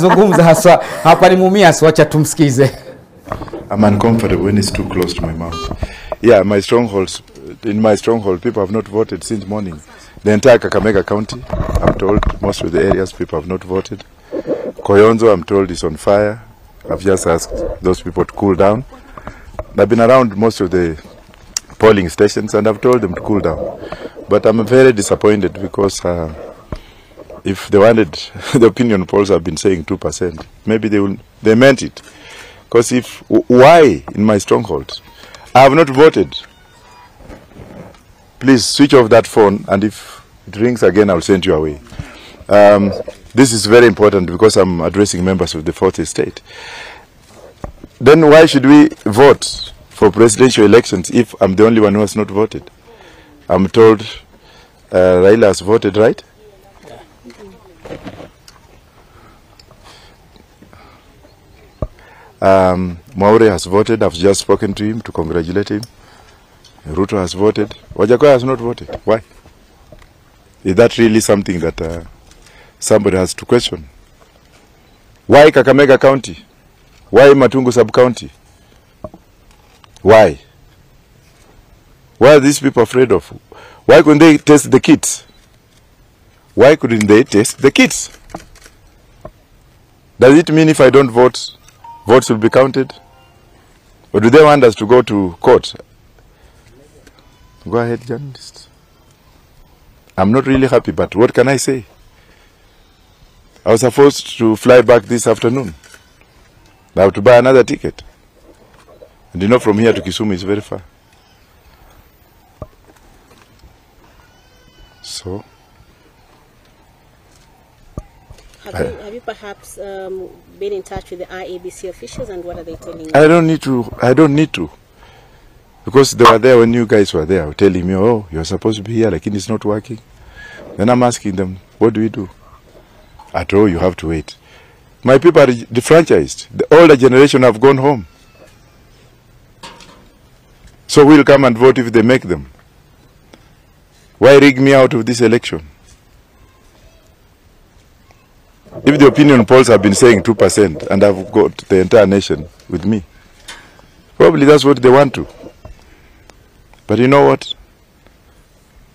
anazungumza haswa hapa ni Mumias, wacha tumsikize. I'm uncomfortable when it's too close to my mouth. Yeah, in my stronghold, people have not voted since morning. The entire Kakamega County, I'm told, most of the areas, people have not voted. Koyonzo, I'm told, is on fire. I've just asked those people to cool down. I've been around most of the polling stations and I've told them to cool down. But I'm very disappointed because if they wanted, the opinion polls have been saying 2%. Maybe they meant it. Because why in my stronghold? I have not voted. Please switch off that phone, and if it rings again, I'll send you away. This is very important because I'm addressing members of the fourth estate. Then why should we vote for presidential elections if I'm the only one who has not voted? I'm told Raila has voted, right? Maure has voted. I've just spoken to him to congratulate him. Ruto has voted. Wajackoyah has not voted. Why? Is that really something that somebody has to question? Why Kakamega County? Why Matungu Sub-County? Why? What are these people afraid of? Why couldn't they test the kits? Why couldn't they test the kits? Does it mean if I don't vote, votes will be counted? Or do they want us to go to court? Go ahead, journalist. I'm not really happy, but what can I say? I was supposed to fly back this afternoon. I have to buy another ticket. And you know, from here to Kisumu is very far. So, have you perhaps been in touch with the IEBC officials, and what are they telling you? I don't need to. Because they were there when you guys were there, telling me, oh, you're supposed to be here, like it's not working. Then I'm asking them, what do we do? At all, you have to wait. My people are defranchised. The older generation have gone home. So we'll come and vote if they make them. Why rig me out of this election? If the opinion polls have been saying 2% and I've got the entire nation with me, probably that's what they want to. But you know what?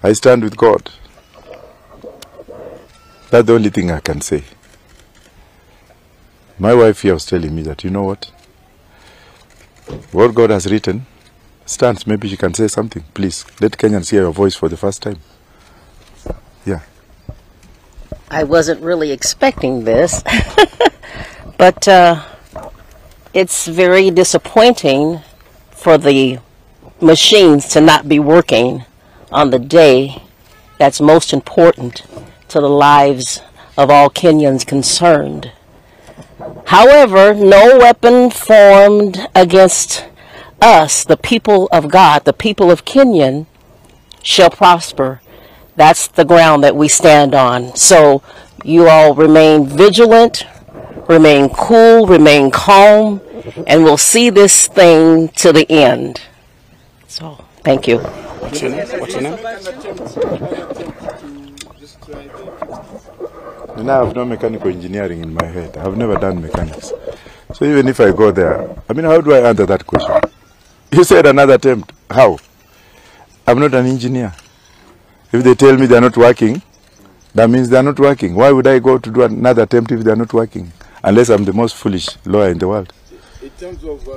I stand with God. That's the only thing I can say. My wife here was telling me that, you know what? What God has written stands. Maybe she can say something. Please, let Kenyans hear your voice for the first time. Yeah. I wasn't really expecting this, but it's very disappointing for the machines to not be working on the day that's most important to the lives of all Kenyans concerned. However, no weapon formed against us, the people of God, the people of Kenya, shall prosper. That's the ground that we stand on. So you all remain vigilant, remain cool, remain calm, and we'll see this thing to the end. So, thank you. What's your name? What's your name? And I have no mechanical engineering in my head. I have never done mechanics. So even if I go there, I mean, how do I answer that question? You said another attempt. How? I'm not an engineer. If they tell me they're not working, that means they're not working. Why would I go to do another attempt if they're not working? Unless I'm the most foolish lawyer in the world. In terms of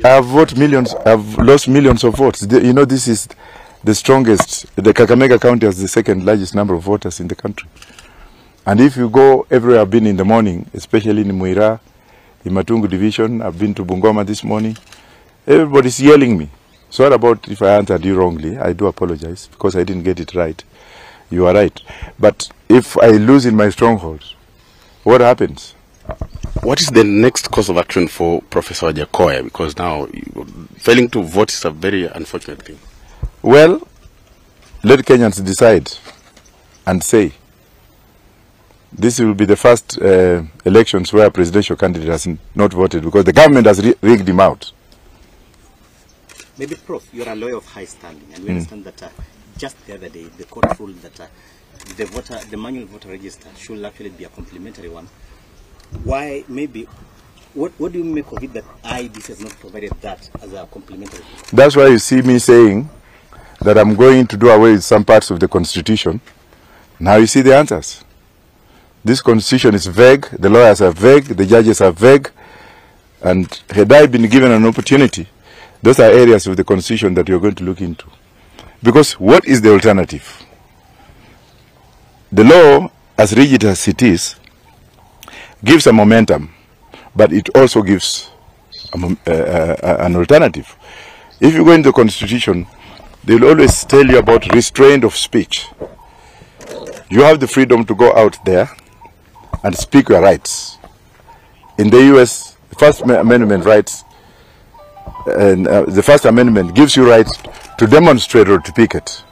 I've lost millions of votes. You know, this is the strongest. The Kakamega County has the second largest number of voters in the country. And if you go everywhere I've been in the morning, especially in Muira, in Matungu Division, I've been to Bungoma this morning, everybody's yelling me. Sorry about if I answered you wrongly. I do apologize because I didn't get it right. You are right. But if I lose in my strongholds, what happens? What is the next course of action for Professor Wajackoyah? Because now failing to vote is a very unfortunate thing. Well, let Kenyans decide and say this will be the first elections where a presidential candidate has not voted because the government has rigged him out. Maybe, Prof, you're a lawyer of high standing, and we understand that just the other day the court ruled that the manual voter register should actually be a complementary one. Why, maybe, what do you make of it that IEBC has not provided that as a complementary? That's why you see me saying that I'm going to do away with some parts of the Constitution. Now you see the answers. This Constitution is vague, the lawyers are vague, the judges are vague, and had I been given an opportunity, those are areas of the Constitution that you're going to look into. Because what is the alternative? The law, as rigid as it is, gives a momentum, but it also gives an alternative. If you go into the Constitution, they'll always tell you about restraint of speech. You have the freedom to go out there and speak your rights. In the US, the First Amendment rights, and the First Amendment gives you rights to demonstrate or to picket.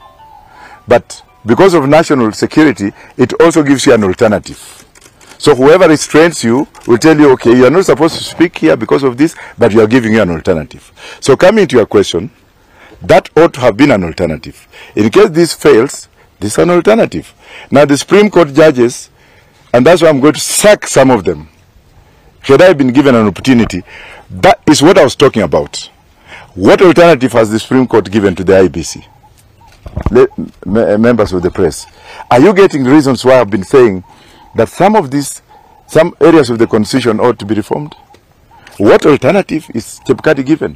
But because of national security, it also gives you an alternative. So whoever restrains you will tell you, okay, you are not supposed to speak here because of this, but we are giving you an alternative. So coming to your question, that ought to have been an alternative. In case this fails, this is an alternative. Now the Supreme Court judges, and that's why I'm going to sack some of them. Had I been given an opportunity, that is what I was talking about. What alternative has the Supreme Court given to the IEBC? Members of the press, are you getting the reasons why I've been saying that some areas of the Constitution ought to be reformed? What alternative is Chebukati given?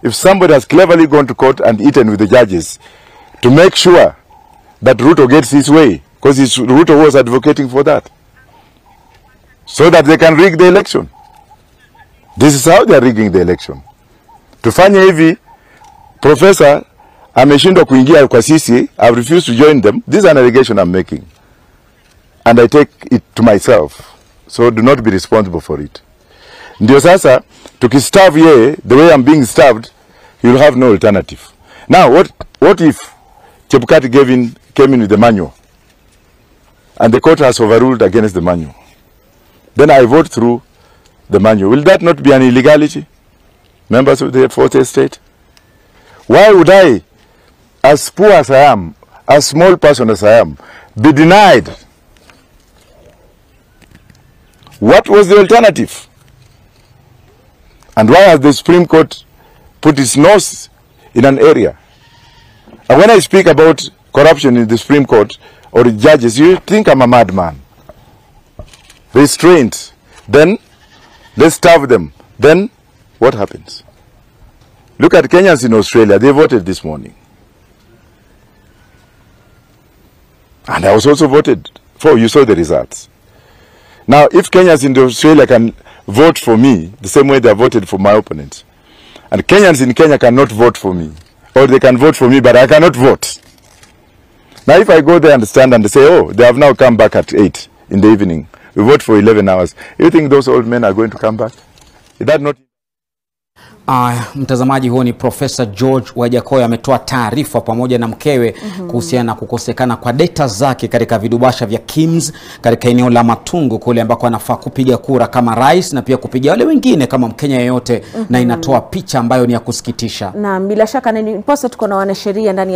If somebody has cleverly gone to court and eaten with the judges to make sure that Ruto gets his way, because Ruto was advocating for that, so that they can rig the election. This is how they are rigging the election. Tufanye hivi, Professor ameshindwa kuingia kwa sisi, I've refused to join them. This is an allegation I'm making. And I take it to myself. So do not be responsible for it. Ndio sasa, tukistarve yeye, the way I'm being starved, you'll have no alternative. Now, what if Chebukati came in with the manual, and the court has overruled against the manual? Then I vote through the manual. Will that not be an illegality? Members of the fourth estate? Why would I, as poor as I am, as small person as I am, be denied? What was the alternative? And why has the Supreme Court put its nose in an area? And when I speak about corruption in the Supreme Court or the judges, you think I'm a madman. Restraint. Then they starve them. Then what happens? Look at Kenyans in Australia. They voted this morning. And I was also voted for. You saw the results. Now, if Kenyans in Australia can vote for me the same way they voted for my opponents, and Kenyans in Kenya cannot vote for me, or they can vote for me, but I cannot vote. Now, if I go there and stand and say, oh, they have now come back at 8 in the evening, we vote for 11 hours, you think those old men are going to come back? Is that not... Mtazamaji, huo ni Profesa George Wajackoyah ametoa taarifa pamoja na mkewe kuhusiana na kukosekana kwa data zake katika vidubasha vya Kiems katika eneo la Matungu kule ambako anafaa kupiga kura kama rais na pia kupiga wale wengine kama Mkenya yeyote, na inatoa picha ambayo ni ya kusikitisha. Na bila shaka ni posa tuko na wanasheria ndani